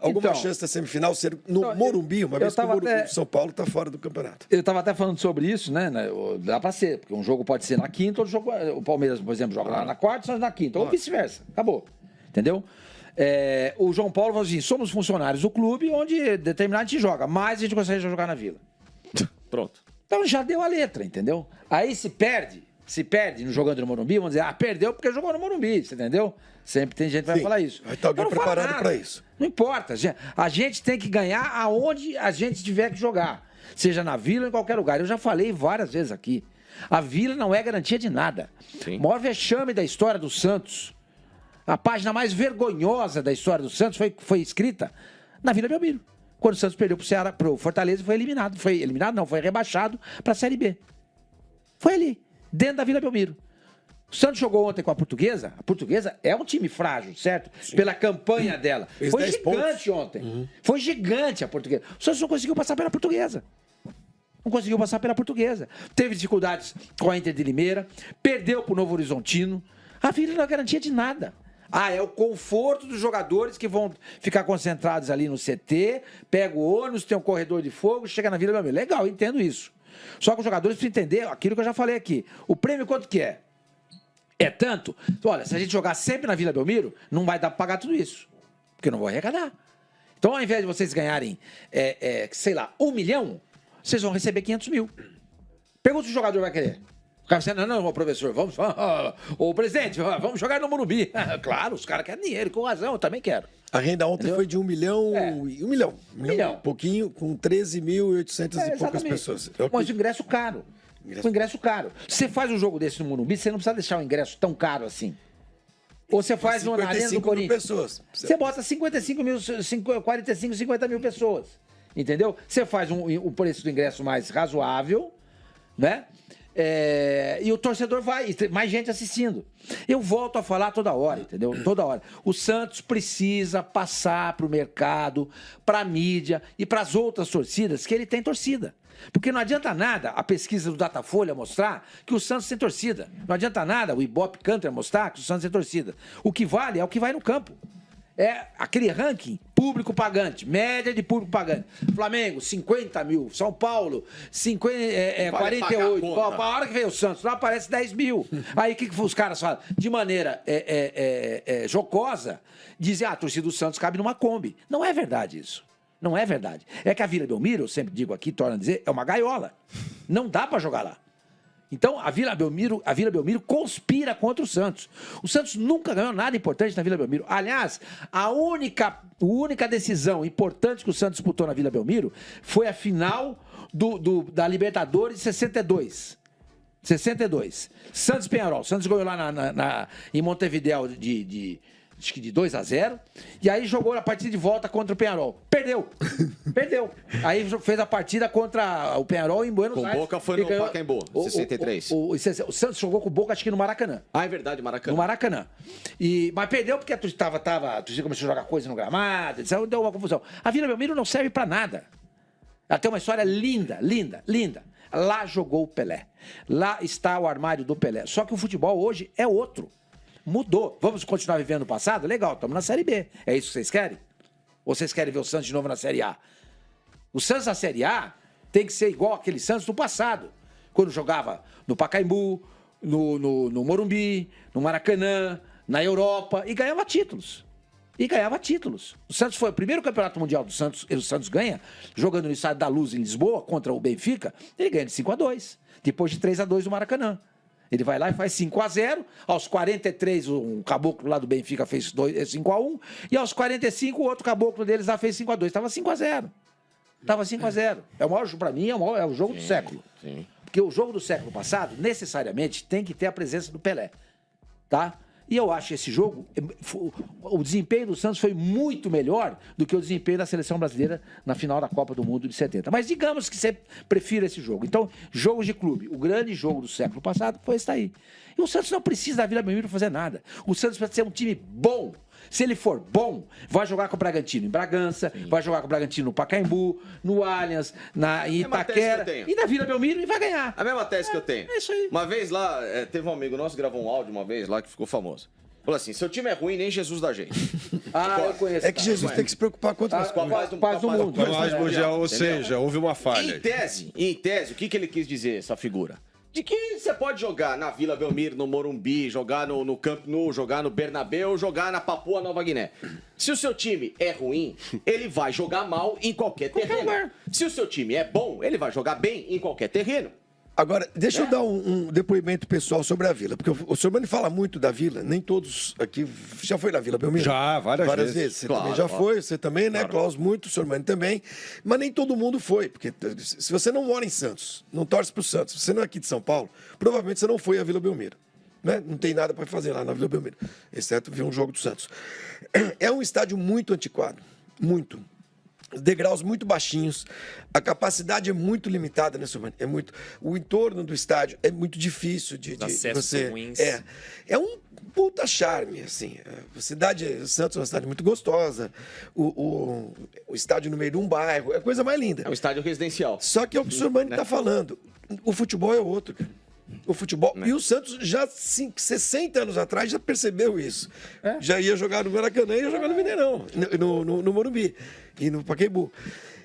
Alguma chance da semifinal ser no Morumbi, uma vez que o São Paulo está fora do campeonato? Eu estava até falando sobre isso, né? Dá para ser, porque um jogo pode ser na quinta, outro jogo, o Palmeiras, por exemplo, joga lá na quarta, o Santos na quinta, ou vice-versa. Acabou. Entendeu? O João Paulo falou assim, somos funcionários do clube onde determinado a gente joga, mas a gente consegue jogar na Vila. Pronto. Então já deu a letra, entendeu? Aí se perde jogando no Morumbi, vamos dizer, perdeu porque jogou no Morumbi, você entendeu? Sempre tem gente que vai falar isso. Vai estar alguém preparado para isso. Não importa, a gente tem que ganhar aonde a gente tiver que jogar, seja na Vila ou em qualquer lugar. Eu já falei várias vezes aqui, a Vila não é garantia de nada. Sim. O maior vexame da história do Santos, a página mais vergonhosa da história do Santos foi escrita na Vila Belmiro. Quando o Santos perdeu pro Fortaleza e foi eliminado. Foi rebaixado para a Série B. Foi ali, dentro da Vila Belmiro. O Santos jogou ontem com a Portuguesa. A Portuguesa é um time frágil, certo? Sim. Pela campanha dela. Foi gigante ontem. Foi gigante a Portuguesa. O Santos não conseguiu passar pela Portuguesa. Não conseguiu passar pela Portuguesa. Teve dificuldades com a Inter de Limeira. Perdeu pro Novo Horizontino. A Vila não é garantia de nada. É o conforto dos jogadores que vão ficar concentrados ali no CT, pega o ônibus, tem um corredor de fogo, chega na Vila Belmiro. Legal, eu entendo isso. Só que os jogadores precisam entender aquilo que eu já falei aqui. O prêmio quanto que é? É tanto. Olha, se a gente jogar sempre na Vila Belmiro, não vai dar para pagar tudo isso. Porque eu não vou arrecadar. Então, ao invés de vocês ganharem, sei lá, 1 milhão, vocês vão receber 500 mil. Pergunta se o jogador vai querer. O cara disse, não, professor, vamos... Ô, presidente, vamos jogar no Morumbi. Claro, os caras querem dinheiro, com razão, eu também quero. A renda ontem foi de 1 milhão, 1 milhão. Um pouquinho, com 13.800 e poucas pessoas. Mas o ingresso caro. O ingresso caro. Você faz um jogo desse no Morumbi, você não precisa deixar o ingresso tão caro assim. Ou você faz na Arena do Corinthians. Pessoas. Você bota 55 mil, 45, 50 mil pessoas. Entendeu? Você faz o preço do ingresso mais razoável, né? E o torcedor vai, mais gente assistindo. Eu volto a falar toda hora, entendeu? Toda hora. O Santos precisa passar para o mercado, para a mídia e para as outras torcidas que ele tem torcida. Porque não adianta nada a pesquisa do Datafolha mostrar que o Santos tem torcida. Não adianta nada o Ibope Cantor mostrar que o Santos tem torcida. O que vale é o que vai no campo. É aquele ranking público pagante, média de público pagante. Flamengo, 50 mil. São Paulo, 48. A hora que veio o Santos, lá aparece 10 mil. Aí o que os caras falam? De maneira jocosa, dizem, a torcida do Santos cabe numa Kombi. Não é verdade isso. Não é verdade. É que a Vila Belmiro, eu sempre digo aqui, torno a dizer, é uma gaiola. Não dá para jogar lá. Então, a Vila Belmiro conspira contra o Santos. O Santos nunca ganhou nada importante na Vila Belmiro. Aliás, a única decisão importante que o Santos disputou na Vila Belmiro foi a final da Libertadores de 62. 62. Santos Peñarol. Santos ganhou lá em Montevidéu acho que de 2-0, e aí jogou a partida de volta contra o Peñarol. Perdeu. Aí fez a partida contra o Peñarol em Buenos Aires. O Boca foi no Pacaembu, 63. O Santos jogou com o Boca, acho que no Maracanã. É verdade, Maracanã. No Maracanã. Mas perdeu porque a torcida começou a jogar coisa no gramado, etc. Deu uma confusão. A Vila Belmiro não serve pra nada. Ela tem uma história linda, linda, linda. Lá jogou o Pelé. Lá está o armário do Pelé. Só que o futebol hoje é outro. Mudou. Vamos continuar vivendo o passado? Legal, estamos na Série B. É isso que vocês querem? Ou vocês querem ver o Santos de novo na Série A? O Santos na Série A tem que ser igual aquele Santos do passado. Quando jogava no Pacaembu, no Morumbi, no Maracanã, na Europa, e ganhava títulos. O Santos foi o primeiro campeonato mundial do Santos, o Santos ganha, jogando no Estádio da Luz em Lisboa, contra o Benfica, ele ganha de 5-2, depois de 3-2 no Maracanã. Ele vai lá e faz 5-0. Aos 43, um caboclo lá do Benfica fez 5-1. E aos 45, o outro caboclo deles lá fez 5-2. Estava 5-0. É o maior jogo, para mim, é o jogo do século. Sim. Porque o jogo do século passado, necessariamente, tem que ter a presença do Pelé. Tá? E eu acho que esse jogo, o desempenho do Santos foi muito melhor do que o desempenho da seleção brasileira na final da Copa do Mundo de 70. Mas digamos que você prefira esse jogo. Então, jogos de clube, o grande jogo do século passado foi esse aí. E o Santos não precisa da Vila Belmiro para fazer nada. O Santos precisa ser um time bom. Se ele for bom, vai jogar com o Bragantino em Bragança, vai jogar com o Bragantino no Pacaembu, no Allianz, em Itaquera, e na Vila Belmiro e vai ganhar. A mesma tese que eu tenho. É isso aí. Uma vez lá, teve um amigo nosso que gravou um áudio uma vez lá que ficou famoso. Falou assim, seu time é ruim, nem Jesus da gente. Eu conheço. É que Jesus tem que se preocupar quanto mais com a paz do mundo. Ou seja, houve uma falha. Em tese, o que ele quis dizer, essa figura? De que você pode jogar na Vila Belmiro, no Morumbi, jogar no Camp Nou, jogar no Bernabéu, jogar na Papua Nova Guiné. Se o seu time é ruim, ele vai jogar mal em qualquer terreno. Se o seu time é bom, ele vai jogar bem em qualquer terreno. Agora, deixa eu dar um depoimento pessoal sobre a Vila, porque o senhor Mani fala muito da Vila, nem todos aqui já foi na Vila Belmiro? Já, várias vezes. Você também já foi, você também, né? Klaus, muito, o senhor Mani também, mas nem todo mundo foi, porque se você não mora em Santos, não torce pro Santos, você não é aqui de São Paulo, provavelmente você não foi à Vila Belmiro. Né? Não tem nada para fazer lá na Vila Belmiro, exceto ver um jogo do Santos. É um estádio muito antiquado, muito. Degraus muito baixinhos, a capacidade é muito limitada, né, Silvani? O entorno do estádio é muito difícil de você. Ruins. É um puta charme, assim. A cidade, Santos é uma cidade muito gostosa. O estádio no meio de um bairro é a coisa mais linda. É um estádio residencial. Só que é o que o Silvani está falando. O futebol é outro, cara. O futebol. E o Santos já 60 anos atrás já percebeu isso. Já ia jogar no Maracanã e ia jogar no Mineirão, no Morumbi e no Pacaembu.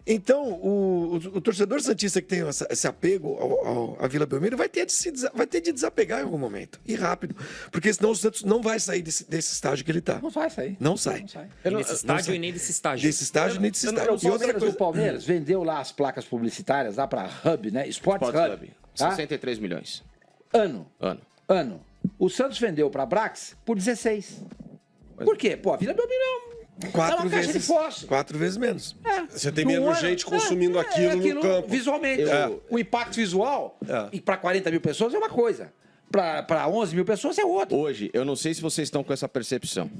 Então, o torcedor santista que tem esse apego à Vila Belmiro vai ter de desapegar em algum momento. E rápido. Porque senão o Santos não vai sair desse estágio que ele está. Não vai sair. Não sai. Nem desse estágio e nem desse estágio. Desse estágio e nem desse estágio. E outra coisa, o Palmeiras vendeu lá as placas publicitárias lá para Hub, né? Sports Hub. 63 milhões. Ano. O Santos vendeu para a Brax por 16. Por quê? Pô, a Vila Belmiro é uma caixa de fósforo. 4 vezes menos. Você tem menos gente consumindo aquilo no campo. Visualmente. O impacto visual, e para 40 mil pessoas é uma coisa. Para 11 mil pessoas é outra. Hoje, eu não sei se vocês estão com essa percepção.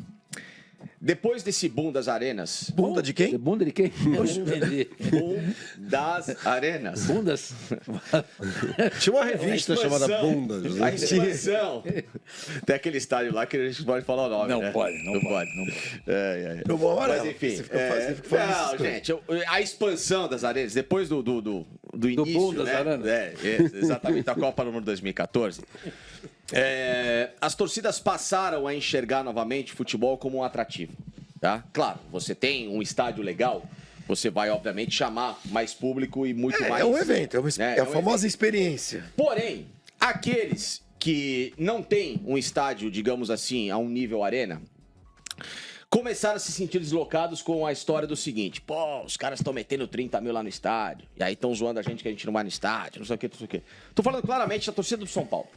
Depois desse boom das arenas... Bunda de quem? Bunda de quem? Boom das arenas. Bundas? Tinha uma revista chamada Bundas. A expansão. Tem aquele estádio lá que a gente pode falar o nome, Não né? pode. Mas enfim. Não, gente, a expansão das arenas, depois do início, boom das né? arenas. Exatamente, a Copa número 2014. As torcidas passaram a enxergar novamente o futebol como um atrativo. Tá? Claro, você tem um estádio legal, você vai, obviamente, chamar mais público e muito mais... É um evento, é a famosa experiência. Porém, aqueles que não têm um estádio, digamos assim, a um nível arena, começaram a se sentir deslocados com a história do seguinte: pô, os caras estão metendo 30 mil lá no estádio, e aí estão zoando a gente que a gente não vai no estádio, não sei o que, não sei o que. Tô falando claramente da torcida do São Paulo,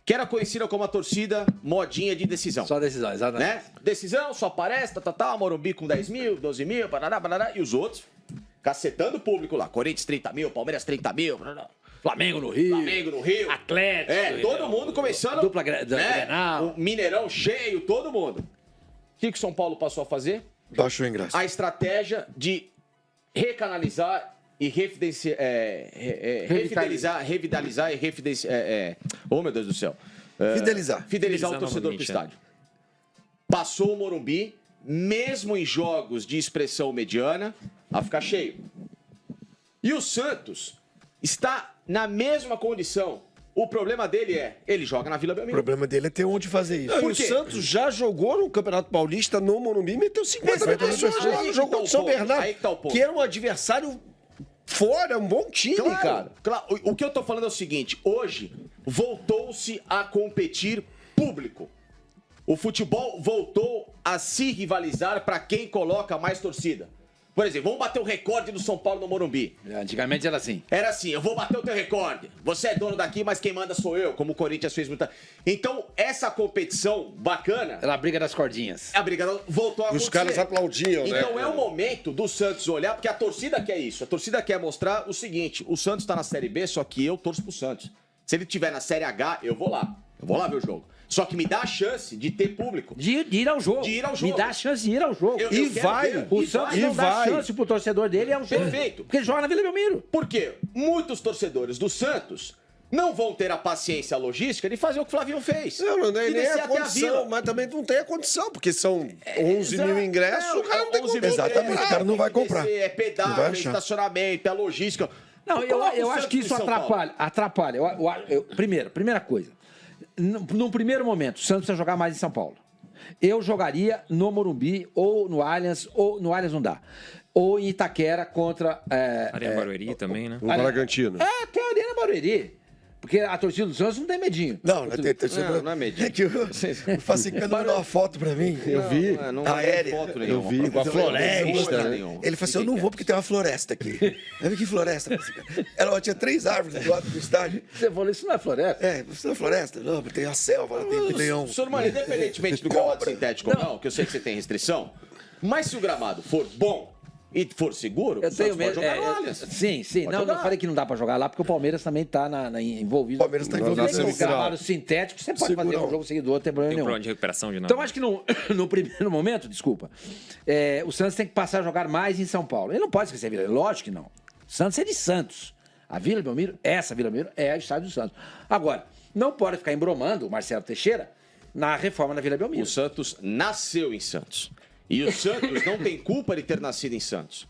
que era conhecida como a torcida modinha de decisão. Só decisão, exatamente. Né? Decisão, só aparece, Morumbi com 10 mil, 12 mil, barará, e os outros cacetando o público lá. Corinthians 30 mil, Palmeiras 30 mil, Flamengo no Rio. Atlético. Todo mundo começando. Dupla Grenal. O Mineirão cheio, todo mundo. O que o São Paulo passou a fazer? Baixou o ingresso. A estratégia de recanalizar e revitalizar e oh, meu Deus do céu. Fidelizar o torcedor pro estádio. Passou o Morumbi, mesmo em jogos de expressão mediana, a ficar cheio. E o Santos está na mesma condição. O problema dele ele joga na Vila Belmiro. O problema dele é ter onde fazer isso. O Santos já jogou no Campeonato Paulista no Morumbi e meteu 50 mil pessoas lá. Jogou com o São Bernardo, que era um adversário fora, um bom time, cara. Claro. O que eu tô falando é o seguinte: hoje voltou-se a competir público. O futebol voltou a se rivalizar para quem coloca mais torcida. Por exemplo, vamos bater o recorde do São Paulo no Morumbi. Antigamente era assim. Era assim: eu vou bater o teu recorde. Você é dono daqui, mas quem manda sou eu, como o Corinthians fez muita. Então, essa competição bacana. Era a briga das cordinhas. A briga voltou a acontecer. Os caras aplaudiam, né? Então é o momento do Santos olhar, porque a torcida quer isso. A torcida quer mostrar o seguinte: o Santos tá na Série B, só que eu torço pro Santos. Se ele tiver na Série H, eu vou lá. Eu vou lá ver o jogo. Só que me dá a chance de ter público. De ir ao jogo. Me dá a chance de ir ao jogo. Eu vai. O Santos não dá chance pro torcedor dele, é um jogo. Perfeito. Porque ele joga na Vila Belmiro. Por quê? Muitos torcedores do Santos não vão ter a paciência logística de fazer o que o Flavinho fez. Não tem nem a condição, mas também não tem a condição, porque são 11 mil ingressos, o cara não tem condição. Exatamente, o cara não vai comprar. É pedágio, é estacionamento, é logística. Não, eu acho que isso atrapalha. Primeira coisa. No primeiro momento, o Santos precisa jogar mais em São Paulo. Eu jogaria no Morumbi, ou no Allianz não dá. Ou em Itaquera contra... Arena Barueri também, né? O Bragantino. Até a Arena Barueri. Porque a torcida do Santos não tem medinho. Não Não é medinho. É que o Facicano mandou uma foto pra mim. Eu vi. Não aérea. foto Eu nenhuma. vi. Com a floresta, né? Ele falou assim, eu não vou porque tem uma floresta aqui. Eu vi que floresta, Facicano. Ela tinha 3 árvores do lado do estádio. Você falou, isso não é floresta? Isso não é floresta? Não, tem a selva, tem leão. Senhor Mano, independentemente do gramado sintético ou não, que eu sei que você tem restrição, mas se o gramado for bom e for seguro, Eu o tenho Santos pode medo. jogar no Allianz. Sim. Pode Não, jogar. eu falei que não dá pra jogar lá, porque o Palmeiras também tá envolvido. O Palmeiras tá envolvido. Tem um gramado sintético, você pode fazer um jogo seguido do outro, tem problema Tem um nenhum. problema de recuperação de novo. Então, acho que no primeiro momento, desculpa, o Santos tem que passar a jogar mais em São Paulo. Ele não pode esquecer a Vila Belmiro, lógico que não. Santos é de Santos. A Vila Belmiro, essa Vila Belmiro, é a estádio do Santos. Agora, não pode ficar embromando o Marcelo Teixeira na reforma da Vila Belmiro. O Santos nasceu em Santos. E o Santos não tem culpa de ter nascido em Santos.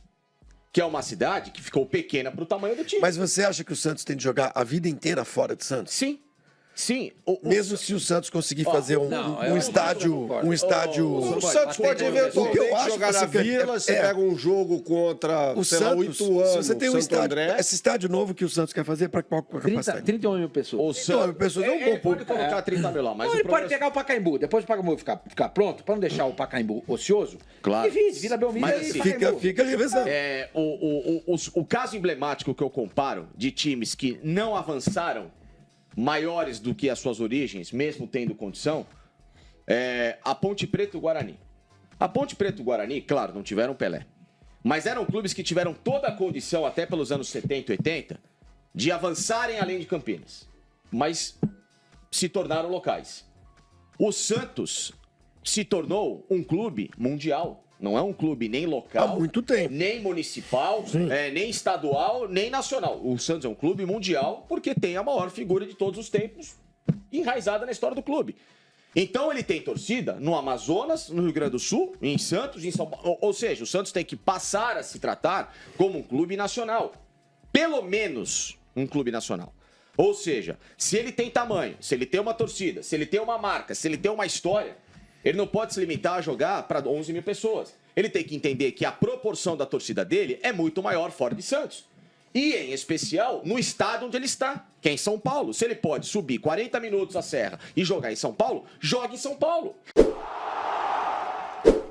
Que é uma cidade que ficou pequena para o tamanho do time. Mas você acha que o Santos tem de jogar a vida inteira fora de Santos? Sim. Mesmo se o Santos conseguir fazer um estádio... O Santos pode eventualmente jogar na Vila, você pega um jogo contra, O sei lá, Santos, 8 anos, se você tem um Santo estádio, André. esse estádio novo que o Santos quer fazer, para qual capacidade? 31 mil pessoas. O Santos, pessoas é um bom ele público. pode colocar 30 mil lá, mas Não, o ele problema pode pegar o Pacaembu, depois do Pacaembu ficar pronto, para não deixar o Pacaembu ocioso. Claro. E vice, Vila Belmiro Mas e assim, Pacaembu. Fica revezando. o caso emblemático que eu comparo de times que não avançaram maiores do que as suas origens, mesmo tendo condição, é a Ponte Preta e o Guarani. A Ponte Preta e o Guarani, claro, não tiveram Pelé. Mas eram clubes que tiveram toda a condição, até pelos anos 70 e 80, de avançarem além de Campinas. Mas se tornaram locais. O Santos se tornou um clube mundial. Não é um clube nem local, Há muito tempo. nem municipal, nem estadual, nem nacional. O Santos é um clube mundial porque tem a maior figura de todos os tempos enraizada na história do clube. Então ele tem torcida no Amazonas, no Rio Grande do Sul, em Santos, em São Paulo. Ou seja, o Santos tem que passar a se tratar como um clube nacional. Pelo menos um clube nacional. Ou seja, se ele tem tamanho, se ele tem uma torcida, se ele tem uma marca, se ele tem uma história, ele não pode se limitar a jogar para 11 mil pessoas. Ele tem que entender que a proporção da torcida dele é muito maior fora de Santos. E, em especial, no estado onde ele está, que é em São Paulo. Se ele pode subir 40 minutos a serra e jogar em São Paulo, jogue em São Paulo.